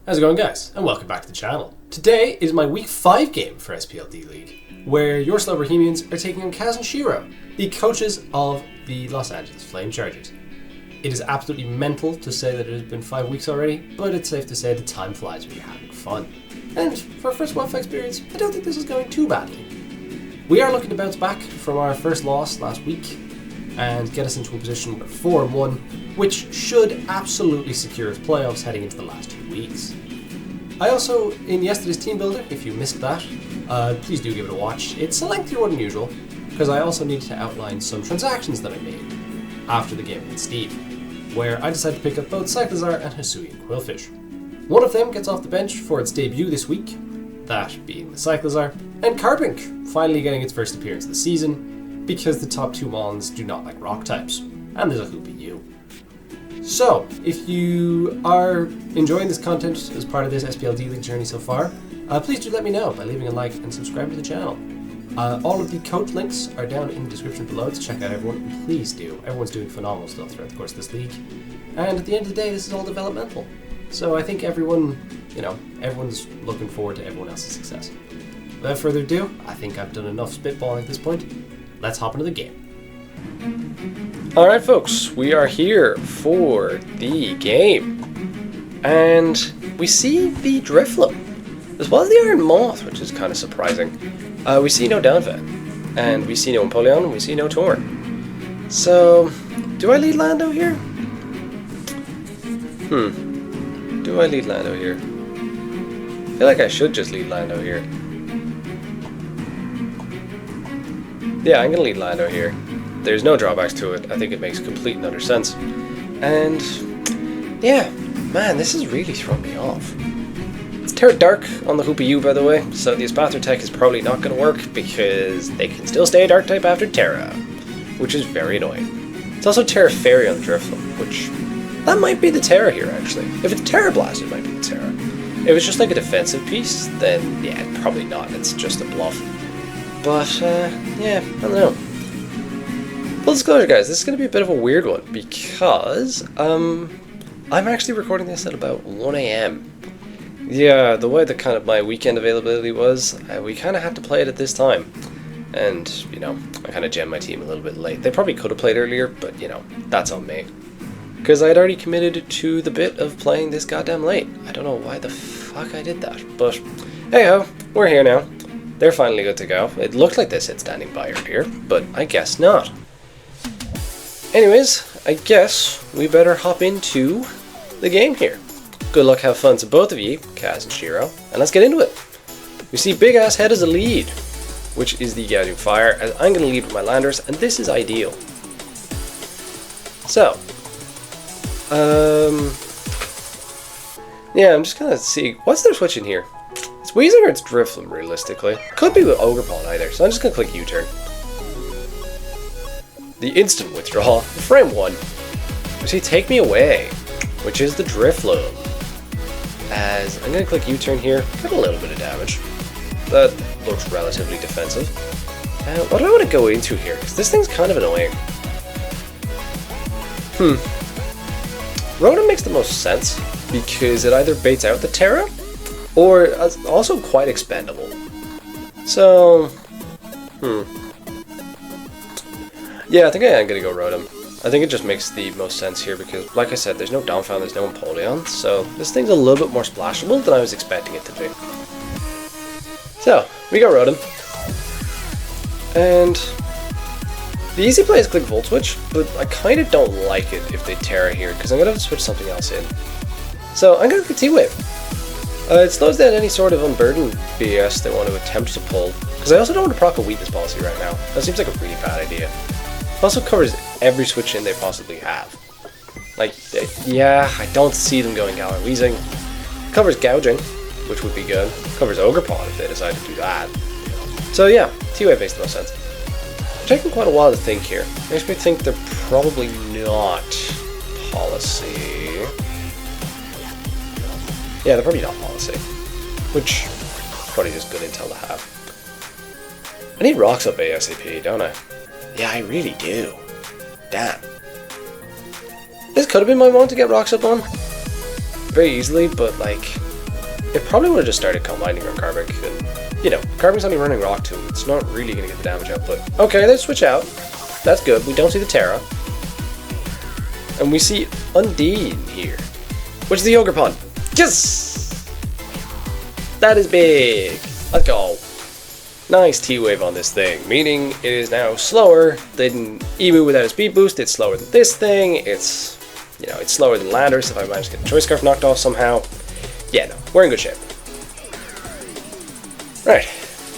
How's it going, guys? And welcome back to the channel. Today is my week 5 game for SPL D-League, where your slow Bohemians are taking on Kaz and Shiro, the coaches of the Los Angeles Flame Chargers. It is absolutely mental to say that it has been 5 weeks already, but it's safe to say that time flies when you're having fun. And for a first WildFire experience, I don't think this is going too badly. We are looking to bounce back from our first loss last week and get us into a position where 4-1, which should absolutely secure us playoffs heading into the last 2 weeks. I also, in yesterday's team builder, if you missed that, please do give it a watch. It's a lengthier one than usual, because I also needed to outline some transactions that I made after the game against Steve, where I decided to pick up both Cyclizar and Hisuian Quillfish. One of them gets off the bench for its debut this week, that being the Cyclizar, and Carbink finally getting its first appearance of the season, because the top 2 Mons do not like rock types, and there's a Hoopy U. So, if you are enjoying this content as part of this SPL D-League journey so far, please do let me know by leaving a like and subscribing to the channel. All of the coach links are down in the description below to check out everyone, and please do. Everyone's doing phenomenal stuff throughout the course of this league. And at the end of the day, this is all developmental. So I think everyone's looking forward to everyone else's success. Without further ado, I think I've done enough spitballing at this point. Let's hop into the game. Alright folks, we are here for the game. And we see the Drifloon, as well as the Iron Moth, which is kind of surprising. We see no Downfat, and we see no Empoleon, and we see no Torn. So, do I lead Lando here? Do I lead Lando here? I feel like I should just lead Lando here. Yeah, I'm going to lead Lando here. There's no drawbacks to it. I think it makes complete and utter sense. And, yeah, man, this is really throwing me off. It's Terra Dark on the Hoopy U, by the way, so the Espathra tech is probably not going to work because they can still stay a Dark type after Terra, which is very annoying. It's also Terra Fairy on the Drifloon, which, that might be the Terra here, actually. If it's Terra Blast, it might be the Terra. If it's just like a defensive piece, then, yeah, probably not. It's just a bluff. But, yeah, I don't know. Full disclosure, guys, this is going to be a bit of a weird one because I'm actually recording this at about 1 AM. Yeah, the way that kind of my weekend availability was, we kind of had to play it at this time. And, you know, I kind of jammed my team a little bit late. They probably could have played earlier, but, you know, that's on me. Because I had already committed to the bit of playing this goddamn late. I don't know why the fuck I did that, but hey-ho, we're here now. They're finally good to go. It looked like this hit standing by earlier, but I guess not. Anyways, I guess we better hop into the game here. Good luck, have fun to both of you, Kaz and Shiro, and let's get into it. We see Big Ass Head as a lead, which is the Gazu Fire, as I'm going to lead with my landers, and this is ideal. So, yeah, I'm just going to see, what's their switch in here? It's Weezing or it's Drifloon, realistically. Could be with Ogerpon either, so I'm just going to click U-turn. The instant withdrawal, frame 1. You see, Take Me Away, which is the Drifloon. As I'm going to click U-turn here, get a little bit of damage. That looks relatively defensive. What do I want to go into here? Because this thing's kind of annoying. Rotom makes the most sense, because it either baits out the Terra, or it's also quite expendable. So, yeah, I think I am going to go Rotom. I think it just makes the most sense here because, like I said, there's no Downfall, there's no Empoleon, so this thing's a little bit more splashable than I was expecting it to be. So, we go Rotom. And the easy play is click Volt Switch, but I kind of don't like it if they Terra here because I'm going to have to switch something else in. So, I'm going to click T-Wave. It slows down any sort of unburdened BS they want to attempt to pull, because I also don't want to proc a weakness policy right now. That seems like a really bad idea. It also covers every switch in they possibly have. Like, yeah, I don't see them going Galar Weezing. Covers Gouging, which would be good. Covers Ogerpon if they decide to do that. So yeah, T-Wave makes the most sense. It's taking quite a while to think here. Makes me think they're probably not policy. Yeah, they're probably not policy. Which is probably just good intel to have. I need rocks up ASAP, don't I? Yeah, I really do. Damn. This could have been my one to get rocks up on. Very easily, but like, it probably would have just started combining on Carbink, and, you know, Carbik's only running Rock Tomb. It's not really going to get the damage output. Okay, let's switch out. That's good. We don't see the Terra. And we see Undine here, which is the Ogre Pun. Yes! That is big. Let's go. Nice T-Wave on this thing, meaning it is now slower than Emu without a speed boost. It's slower than this thing. It's, you know, it's slower than Landorus if I manage to get the Choice Scarf knocked off somehow. Yeah, no, we're in good shape. Right,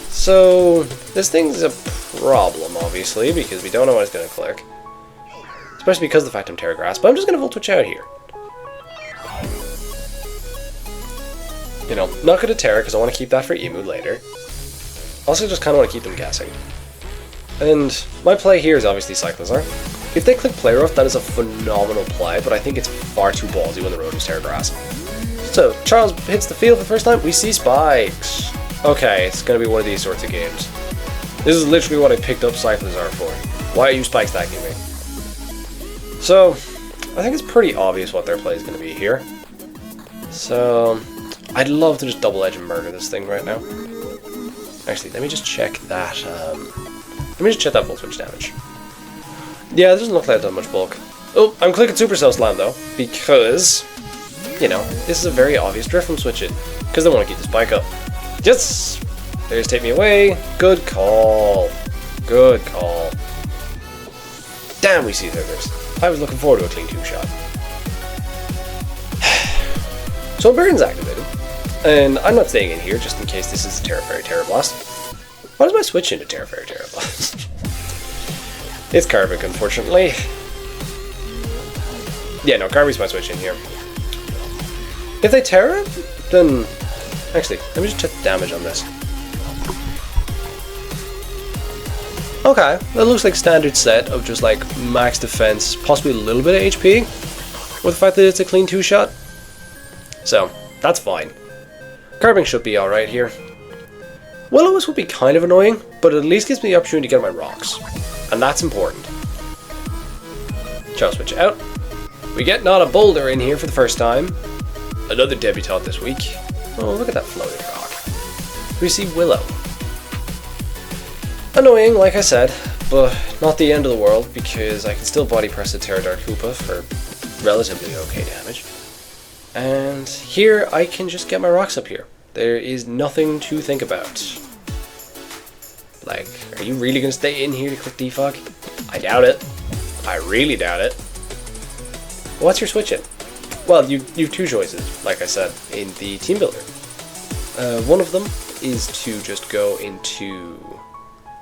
so this thing's a problem, obviously, because we don't know what it's going to click. Especially because of the fact I'm Terra Grass, but I'm just going to Volt Switch out here. You know, not going to Terra because I want to keep that for Emu later. Also just kind of want to keep them guessing. And my play here is obviously Cyclizar. If they click Play Rough, that is a phenomenal play, but I think it's far too ballsy when the Rotom's Terra Grass. So, Charles hits the field for the first time, we see spikes. Okay, it's going to be one of these sorts of games. This is literally what I picked up Cyclizar for. Why are you spike stacking me? So, I think it's pretty obvious what their play is going to be here. So, I'd love to just double edge and murder this thing right now. Actually, let me just check that. Let me just check that Volt Switch damage. Yeah, it doesn't look like that much bulk. Oh, I'm clicking Supercell Slam though, because, you know, this is a very obvious drift from switching, because they want to keep the spike up. Yes! They just take me away. Good call. Good call. Damn, we see Thithers. I was looking forward to a clean 2-shot. So Burden's activated. And I'm not staying in here just in case this is a Terra Fairy Terra Blast. Why does my switch into Terra Fairy Terra Blast? It's Carbink, unfortunately. Yeah, no, Carbik's my switch in here. If they Terra, then... Actually, let me just check the damage on this. Okay, that looks like standard set of just like max defense, possibly a little bit of HP, with the fact that it's a clean 2-shot. So, that's fine. Carbink should be alright here. Will-O-Wisp would be kind of annoying, but it at least gives me the opportunity to get my rocks. And that's important. Shall switch out. We get not a boulder in here for the first time. Another debutante this week. Oh, look at that floated rock. We see Willow. Annoying, like I said, but not the end of the world because I can still body press a Terra Dark Hoopa for relatively okay damage. And here I can just get my rocks up here. There is nothing to think about. Like, are you really going to stay in here to click defog? I doubt it. I really doubt it. What's your switch in? Well, you've two choices, like I said, in the team builder. One of them is to just go into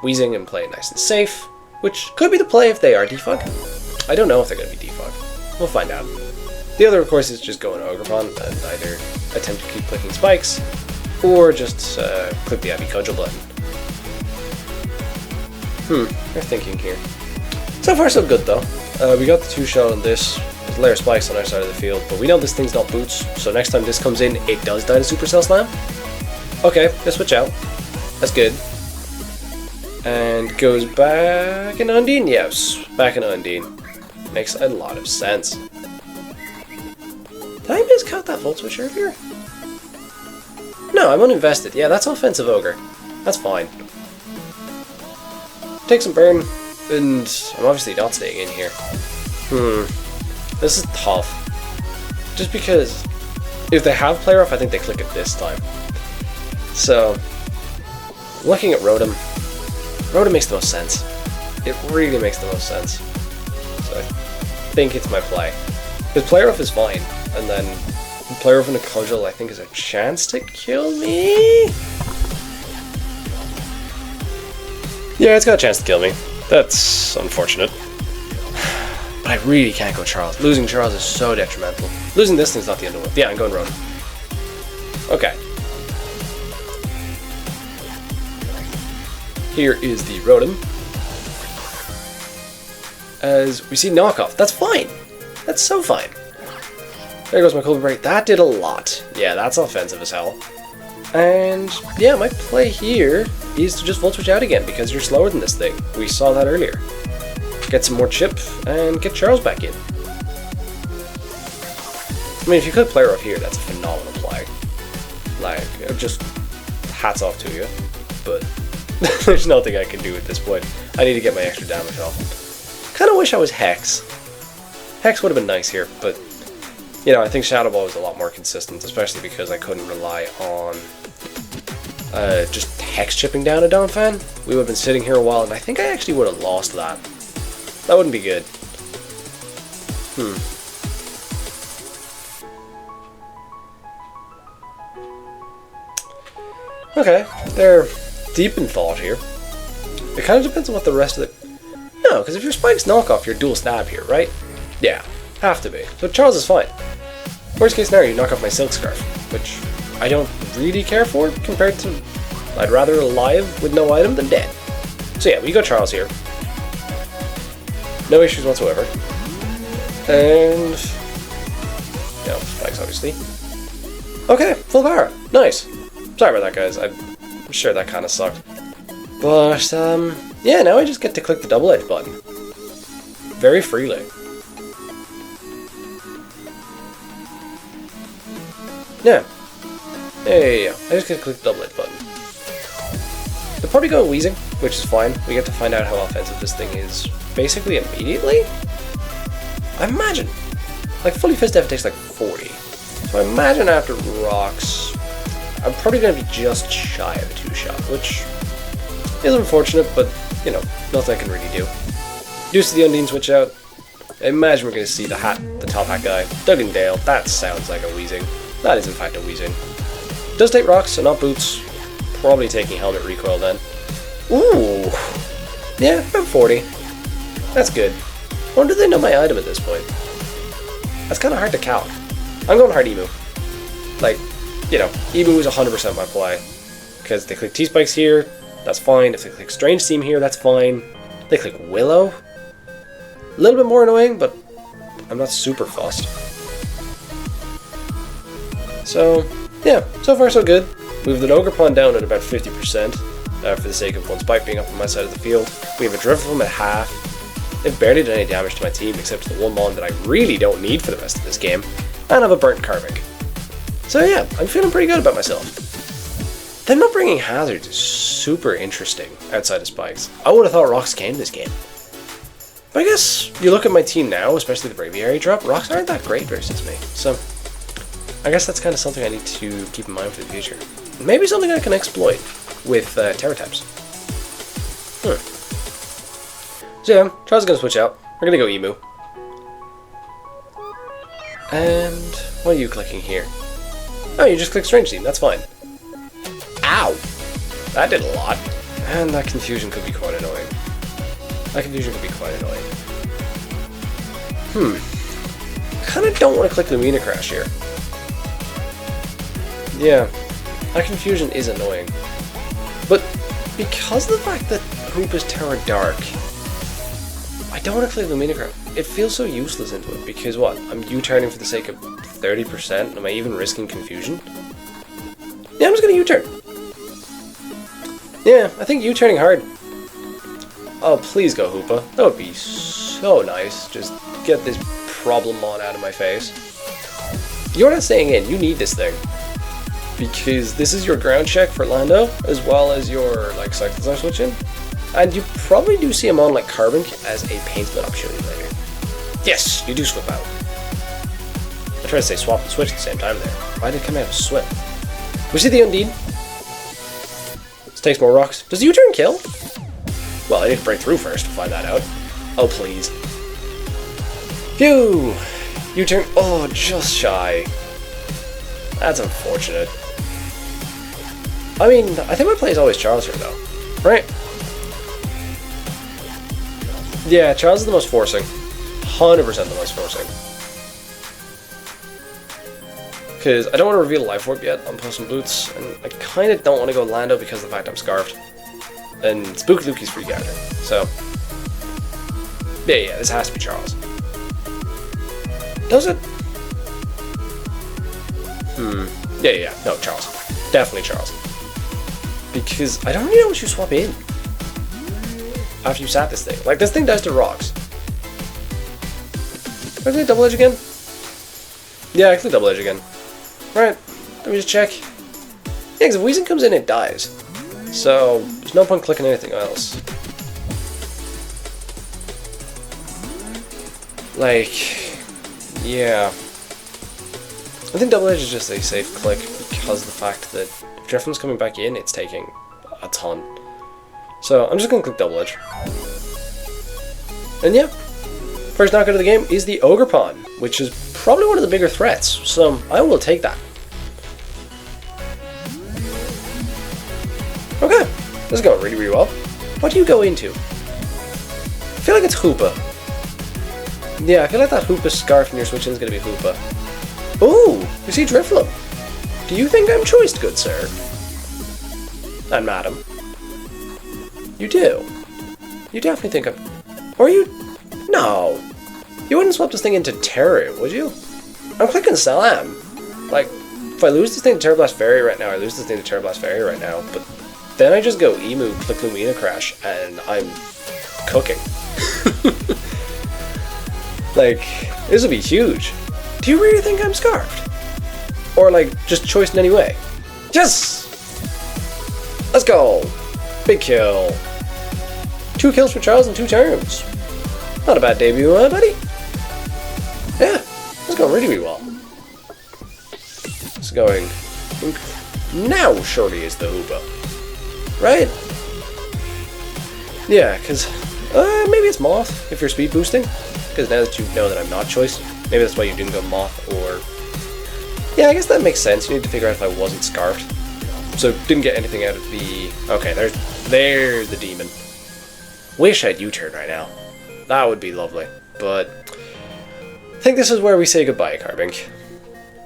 Weezing and play it nice and safe, which could be the play if they are defog. I don't know if they're going to be defog. We'll find out. The other, of course, is just go into Ogrepon and either attempt to keep clicking spikes, or just click the Abby Cudgel button. They're thinking here. So far, so good, though. We got the 2-shot on this. There's a layer of spikes on our side of the field, but we know this thing's not boots, so next time this comes in, it does die to Supercell Slam. Okay, let's switch out. That's good. And goes back in Undine? Yes, back in Undine. Makes a lot of sense. Did I miscount that Volt Switch earlier? No, I'm uninvested. Yeah, that's offensive Ogre. That's fine. Take some burn, and I'm obviously not staying in here. This is tough. Just because if they have Play Rough, I think they click it this time. So, looking at Rotom, Rotom makes the most sense. It really makes the most sense. So I think it's my play. Because Play Rough is fine, and then Play Rough and a Cudgel I think is a chance to kill me? Yeah, it's got a chance to kill me. That's unfortunate. But I really can't go Charles. Losing Charles is so detrimental. Losing this thing's not the end of the world. Yeah, I'm going Rotom. Okay. Here is the Rotom. As we see knockoff. That's fine. That's so fine. There goes my Cold Break. That did a lot. Yeah, that's offensive as hell. And yeah, my play here is to just Volt Switch out again because you're slower than this thing. We saw that earlier. Get some more chip and get Charles back in. I mean, if you could Play Rough here, that's a phenomenal play. Like, just hats off to you. But there's nothing I can do at this point. I need to get my extra damage off. Kind of wish I was Hex. Hex would have been nice here, but you know, I think Shadow Ball was a lot more consistent, especially because I couldn't rely on just Hex chipping down a Donphan. We would have been sitting here a while, and I think I actually would have lost that. That wouldn't be good. Okay, they're deep in thought here. It kind of depends on what the rest of the... No, because if your Spike's knockoff, you're dual stab here, right? Yeah, have to be. So Charles is fine. Worst case scenario, you knock off my Silk Scarf, which I don't really care for compared to... I'd rather alive with no item than dead. So yeah, we got Charles here. No issues whatsoever. And... yeah, Spikes obviously. Okay, full power. Nice. Sorry about that, guys. I'm sure that kind of sucked. But, yeah, now I just get to click the double edge button. Very freely. Yeah. Yeah. I just get to click the double edge button. They're probably going Wheezing, which is fine. We get to find out how offensive this thing is basically immediately. I imagine. Like, fully Fist Def takes like 40. So I imagine after Rocks, I'm probably going to be just shy of a 2-shot, which is unfortunate, but, you know, nothing I can really do. Deuce to the Undine switch out. I imagine we're going to see the top hat guy. Duggan Dale, that sounds like a Wheezing. That is in fact a Wheezing. Does take Rocks, so not Boots. Probably taking Helmet Recoil then. Ooh! Yeah, about 40. That's good. I wonder if they know my item at this point. That's kind of hard to count. I'm going hard Emu. Like, you know, Emu is 100% my play. Because they click T-Spikes here, that's fine. If they click Strange Seam here, that's fine. They click Willow. A little bit more annoying, but I'm not super fussed. So, yeah, so far so good. We've the Ogerpon down at about 50% for the sake of one Spike being up on my side of the field. We have a Drifloon at half. They've barely done any damage to my team except for the one Mon that I really don't need for the rest of this game. And I have a Burnt Karmic. So yeah, I'm feeling pretty good about myself. Them not bringing hazards is super interesting outside of Spikes. I would have thought Rocks came this game. But I guess you look at my team now, especially the Braviary drop, Rocks aren't that great versus me. So I guess that's kind of something I need to keep in mind for the future. Maybe something I can exploit with Terror Taps. So yeah, Charles is going to switch out. We're going to go Emu. And what are you clicking here? Oh, you just click Strange Seam, that's fine. Ow! That did a lot. And that confusion could be quite annoying. Kinda don't want to click Lumina Crash here. Yeah, that confusion is annoying. But because of the fact that Hoop is Terra Dark, I don't want to click Lumina Crash. It feels so useless into it, because what? I'm U-turning for the sake of 30%? Am I even risking confusion? Yeah, I'm just gonna U-turn. Yeah, I think U-turning hard. Oh, please go Hoopa. That would be so nice. Just get this problem on out of my face. You're not staying in. You need this thing. Because this is your ground check for Lando, as well as your, like, Cyclizar switch in. And you probably do see him on, like, Carbon as a paint split opportunity later. Yes, you do swap out. I tried to say swap and switch at the same time there. Why did it come out of swip? We see the Undine. This takes more rocks. Does the U-turn kill? Well, I need to break through first to find that out. Oh, please. Phew! U-turn. Oh, just shy. That's unfortunate. I mean, I think my play is always Charles here, though. Right? Yeah, Charles is the most forcing. 100% the most forcing. Because I don't want to reveal Life Orb yet on Post and Boots, and I kind of don't want to go Lando because of the fact I'm Scarfed. And Spook Lukey's free gather. So, yeah, this has to be Charles. Does it? Yeah, no, Charles. Definitely Charles. Because I don't really know what you swap in after you sat this thing. Like, this thing does to rocks. Can I click double edge again? Yeah, I click double edge again. Right, let me just check. Yeah, because if Weezing comes in, it dies. So, there's no point clicking anything else. Like, yeah. I think Double Edge is just a safe click because of the fact that if Drifton's coming back in, it's taking a ton. So, I'm just going to click Double Edge. And yeah, first knockout of the game is the Ogre Pawn, which is probably one of the bigger threats, so I will take that. Okay, this is going really, really well. What do you go into? I feel like it's Hoopa. Yeah, I feel like that Hoopa scarf when you're switching is going to be Hoopa. Ooh, you see Drifloon. Do you think I'm choiced, good sir? And madam. You do. You definitely think I'm... Or you... No. You wouldn't swap this thing into Terror, would you? I'm clicking Salam. Like, if I lose this thing to Terror Blast Fairy right now, I lose this thing to Terror Blast Fairy right now, but then I just go Emu, click Lumina Crash, and I'm cooking. Like, this would be huge. Do you really think I'm Scarfed? Or, like, just choiced in any way? Yes! Let's go! Big kill. 2 kills for Charles in 2 turns. Not a bad debut, huh, buddy? Yeah, it's going really, really well. It's going... Now, surely is the Hoopa. Right? Yeah, because... maybe it's Moth, if you're speed boosting. Because now that you know that I'm not choiced, maybe that's why you didn't go Moth, or... Yeah, I guess that makes sense. You need to figure out if I wasn't Scarfed. So, didn't get anything out of the... Okay, there's the demon. Wish I'd U-turn right now. That would be lovely. But... I think this is where we say goodbye, Carbink.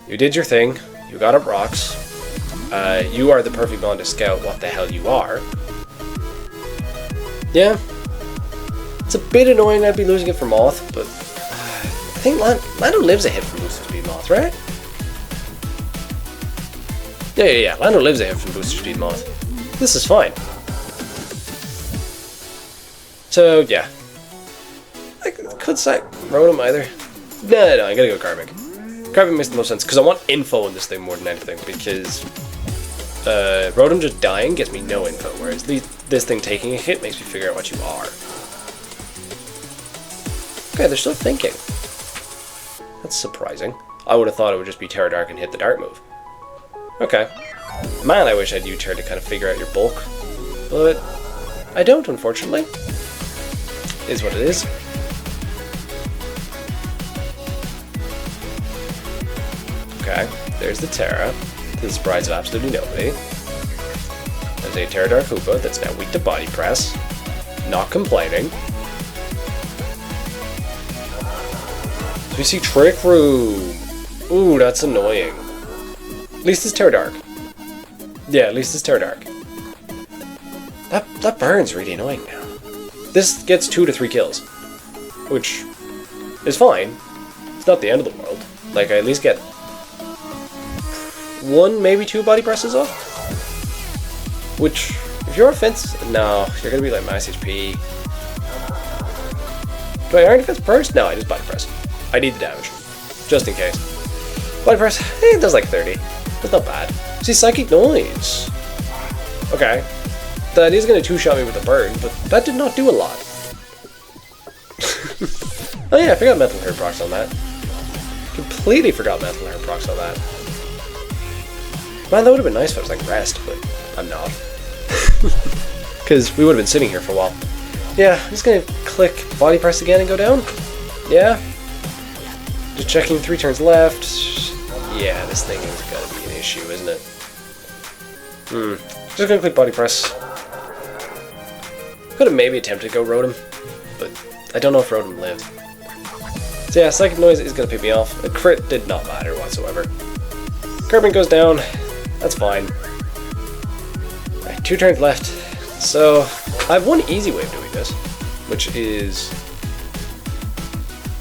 You did your thing. You got up rocks. You are the perfect villain to scout what the hell you are. Yeah. It's a bit annoying I'd be losing it for Moth, but... I think Lando lives a hit from Booster Speed Moth, right? Yeah. Lando lives a hit from Booster Speed Moth. This is fine. So, yeah. I could sack Rotom either. No, I gotta go Carbink. Carbink makes the most sense, because I want info on this thing more than anything, because Rotom just dying gets me no info, whereas this thing taking a hit makes me figure out what you are. Okay, they're still thinking. That's surprising. I would have thought it would just be Terra Dark and hit the Dart move. Okay. Man, I wish I'd U-turn to kind of figure out your bulk. But I don't, unfortunately. Is what it is. Okay, there's the Terra, to the surprise of absolutely nobody. There's a Terra Dark Hoopa that's now weak to Body Press. Not complaining. So we see Trick Room. Ooh, that's annoying. At least it's Terra Dark. Yeah, at least it's Terra Dark. That burn's really annoying now. This gets 2 to 3 kills, which is fine. It's not the end of the world. Like, I at least get 1, maybe 2 body presses off. Which, if you're offense, no, you're gonna be like max HP. Do I iron defense first? No, I just body press. I need the damage, just in case. Body press, it does like 30. That's not bad. See, Psychic Noise. Okay. That is going to 2-shot me with a burn, but that did not do a lot. Oh yeah, I forgot Mental Hair procs on that. Completely forgot Mental Hair procs on that. Man, that would have been nice if I was like rest, but I'm not. Because we would have been sitting here for a while. Yeah, I'm just going to click Body Press again and go down. Yeah. Just checking 3 turns left. Yeah, this thing is going to be an issue, isn't it? Just going to click Body Press. Could have maybe attempted to go Rotom, but I don't know if Rotom lived. So yeah, Psychic Noise is going to pick me off. A crit did not matter whatsoever. Carbink goes down. That's fine. Right, 2 turns left. So I have one easy way of doing this, which is...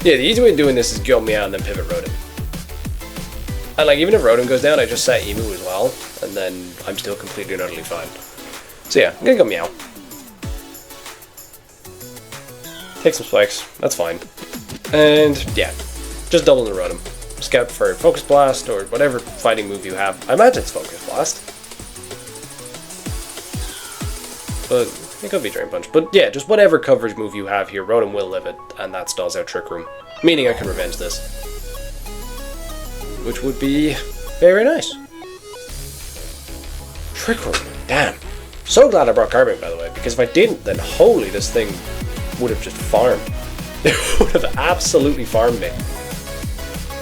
Yeah, the easy way of doing this is go Meow and then pivot Rotom. And like, even if Rotom goes down, I just set Emu as well, and then I'm still completely and utterly fine. So yeah, I'm going to go Meow. Take some spikes, that's fine. And yeah, just double the Rotom. Scout for Focus Blast or whatever fighting move you have. I imagine it's Focus Blast. but it could be Drain Punch. But yeah, just whatever coverage move you have here, Rotom will live it, and that stalls out Trick Room. Meaning I can revenge this. Which would be very nice. Trick Room, damn. So glad I brought Carbon, by the way, because if I didn't, then holy, this thing would have just farmed. It would have absolutely farmed me.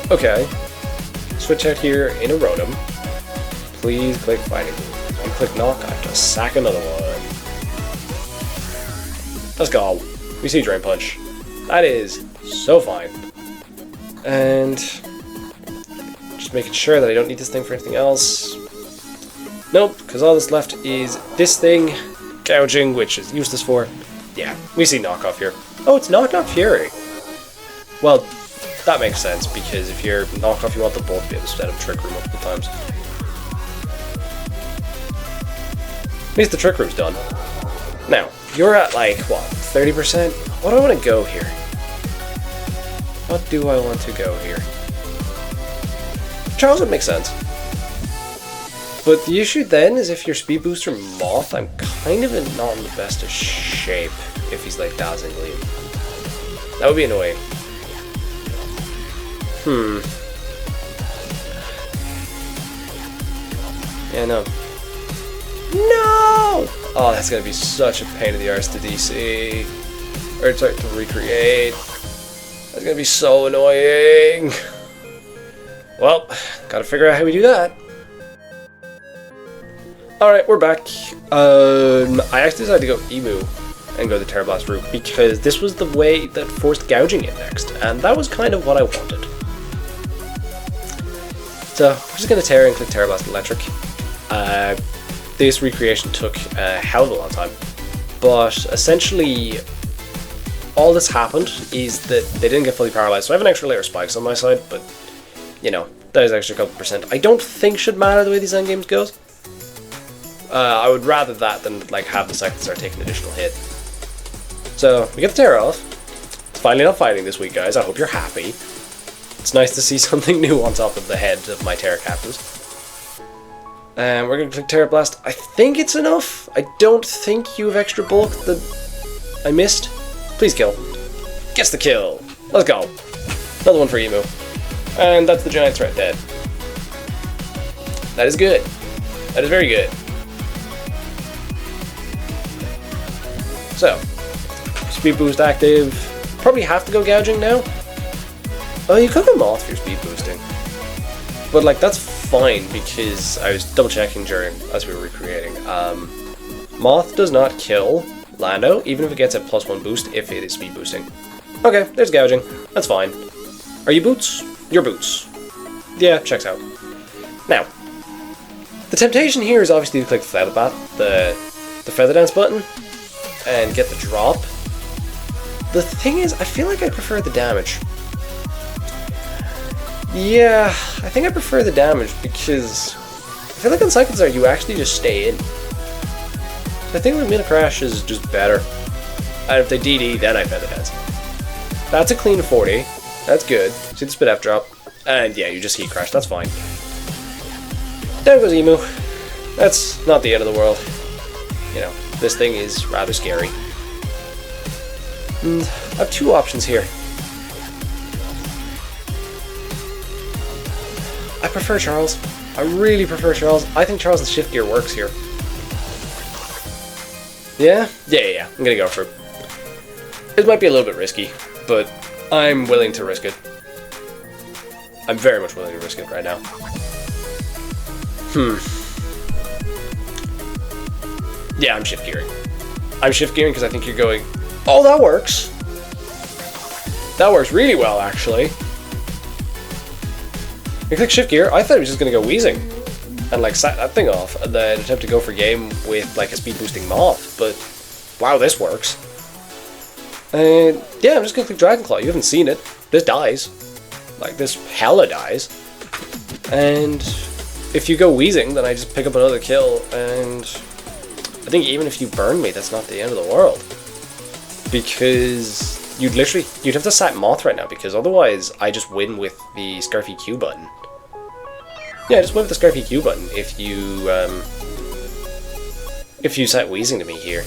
Okay. Switch out here in a Rotom. Please click Fighting. And click Knock. I have to sack another one. Let's go. We see Drain Punch. That is so fine. And just making sure that I don't need this thing for anything else. Nope, because all that's left is this thing, Gouging, which is useless for. Yeah, we see Knockoff here. Oh, it's Knockoff Fury. Well, that makes sense, because if you're Knockoff, you want the bolt to be able to set up Trick Room multiple times. At least the Trick Room's done. Now, you're at like, what, 30%? What do I want to go here? What do I want to go here? Charles would make sense. But the issue then is if you're Speed Booster Moth, I'm kind of not in the best of shape if he's like Dazzling Gleam. That would be annoying. Yeah, no. No! Oh, that's gonna be such a pain in the arse to DC. Or sorry, to recreate. That's gonna be so annoying. Well, gotta figure out how we do that. Alright, we're back. I actually decided to go Emu and go the Terra Blast route because this was the way that forced Gouging in next, and that was kind of what I wanted. So, we're just going to Terra and click Terra Blast Electric. This recreation took a hell of a long time, but essentially all that's happened is that they didn't get fully paralyzed, so I have an extra layer of spikes on my side, but, you know, that is extra couple percent. I don't think should matter the way these endgames goes. I would rather that than like have the Cyclizar take an additional hit. So we get the Terra off. It's finally not fighting this week, guys. I hope you're happy. It's nice to see something new on top of the head of my Terra captains. And we're going to click Terra Blast. I think it's enough. I don't think you have extra bulk that I missed. Please kill. Gets the kill. Let's go. Another one for Emu. And that's the Giant Threat dead. That is good. That is very good. So, Speed Boost active. Probably have to go Gouging now. Oh, you could go Moth if you're Speed Boosting. But, like, that's fine because I was double checking as we were recreating. Moth does not kill Lando, even if it gets a +1 boost if it is Speed Boosting. Okay, there's Gouging. That's fine. Are you Boots? You're Boots. Yeah, checks out. Now, the temptation here is obviously to click the Feather Dance button and get the drop. The thing is, I feel like I prefer the damage. Yeah, I think I prefer the damage because I feel like on Cyclizar you actually just stay in. I think the Mina Crash is just better. And if they DD, then I Feather Dance. That's a clean 40. That's good. See the Spit F drop. And yeah, you just Heat Crash. That's fine. Down goes Emu. That's not the end of the world. You know, this thing is rather scary. And I have two options here. I prefer Charles. I really prefer Charles. I think Charles' Shift Gear works here. Yeah? Yeah. I'm gonna go for it. This might be a little bit risky, but I'm willing to risk it. I'm very much willing to risk it right now. Yeah, I'm Shift Gearing. I'm Shift Gearing because I think you're going, oh, that works. That works really well, actually. You click Shift Gear, I thought it was just going to go Wheezing and like sack that thing off and then attempt to go for game with like a speed boosting Moth, but wow, this works. And yeah, I'm just going to click Dragon Claw. You haven't seen it. This dies. Like, this hella dies. And if you go Wheezing, then I just pick up another kill, and I think even if you burn me, that's not the end of the world. Because you'd have to sack Moth right now, because otherwise I just win with the Scarfy Q button. Yeah, just win with the Scarfy Q button if if you set wheezing to me here.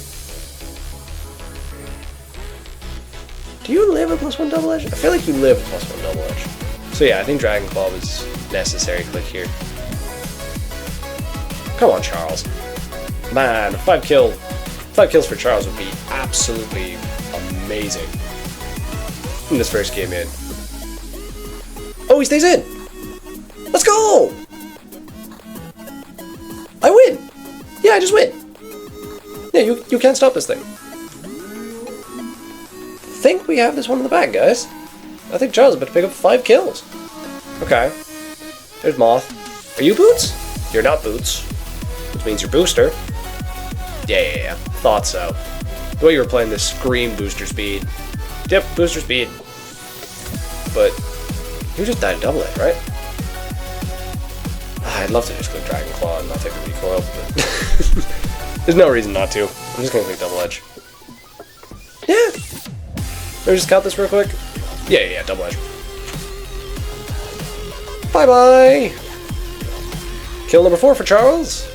Do you live a +1 double edge? I feel like you live a +1 double edge. So yeah, I think Dragon Claw was necessary click here. Come on, Charles. Man, 5 kills for Charles would be absolutely amazing in this first game in. Oh, he stays in! Let's go! I win! Yeah, I just win. Yeah, you can't stop this thing. I think we have this one in the bag, guys. I think Charles is about to pick up 5 kills. Okay. There's Moth. Are you Boots? You're not Boots. Which means you're Booster. Yeah. Thought so. The way you were playing this scream booster speed. Yep, booster speed. But you just died double edge, right? I'd love to just click Dragon Claw and not take the recoil, but there's no reason not to. I'm just gonna click double edge. Yeah. Let me just count this real quick. Yeah, double edge. Bye-bye! Kill number 4 for Charles.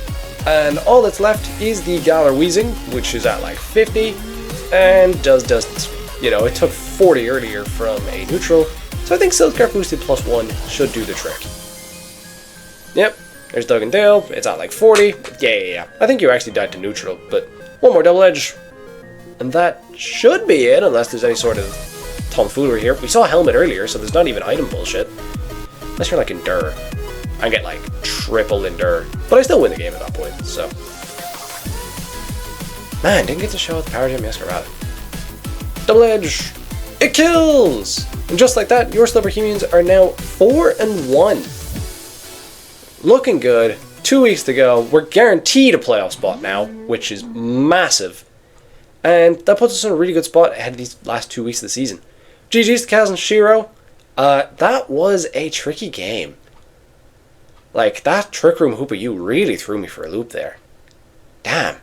And all that's left is the Galar Wheezing, which is at like 50, and does just, you know, it took 40 earlier from a neutral, so I think Silkscarf boosted +1 should do the trick. Yep, there's Doug and Dale, it's at like 40, yeah. I think you actually died to neutral, but one more double edge, and that should be it, unless there's any sort of tomfoolery here. We saw a helmet earlier, so there's not even item bullshit. Unless you're like Endure. I get like triple Endure. But I still win the game at that point, so. Man, didn't get to show the Power Gem Masquerade. Double edge! It kills! And just like that, your Slipperhemians are now 4-1. Looking good. 2 weeks to go. We're guaranteed a playoff spot now, which is massive. And that puts us in a really good spot ahead of these last 2 weeks of the season. GG's to Kaz and Shiro. That was a tricky game. Like, that Trick Room Hoopa you really threw me for a loop there. Damn.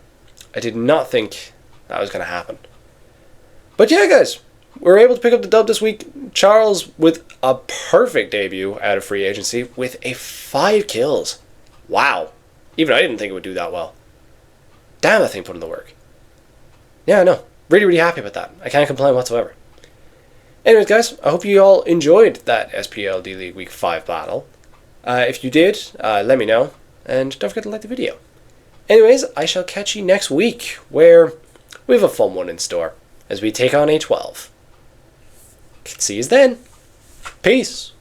I did not think that was going to happen. But yeah, guys. We were able to pick up the dub this week. Charles with a perfect debut out of free agency with a 5 kills. Wow. Even I didn't think it would do that well. Damn, that thing put in the work. Yeah, I know. Really, really happy about that. I can't complain whatsoever. Anyways, guys, I hope you all enjoyed that SPL D-League Week 5 battle. If you did, let me know, and don't forget to like the video. Anyways, I shall catch you next week, where we have a fun one in store, as we take on A12. See you then. Peace.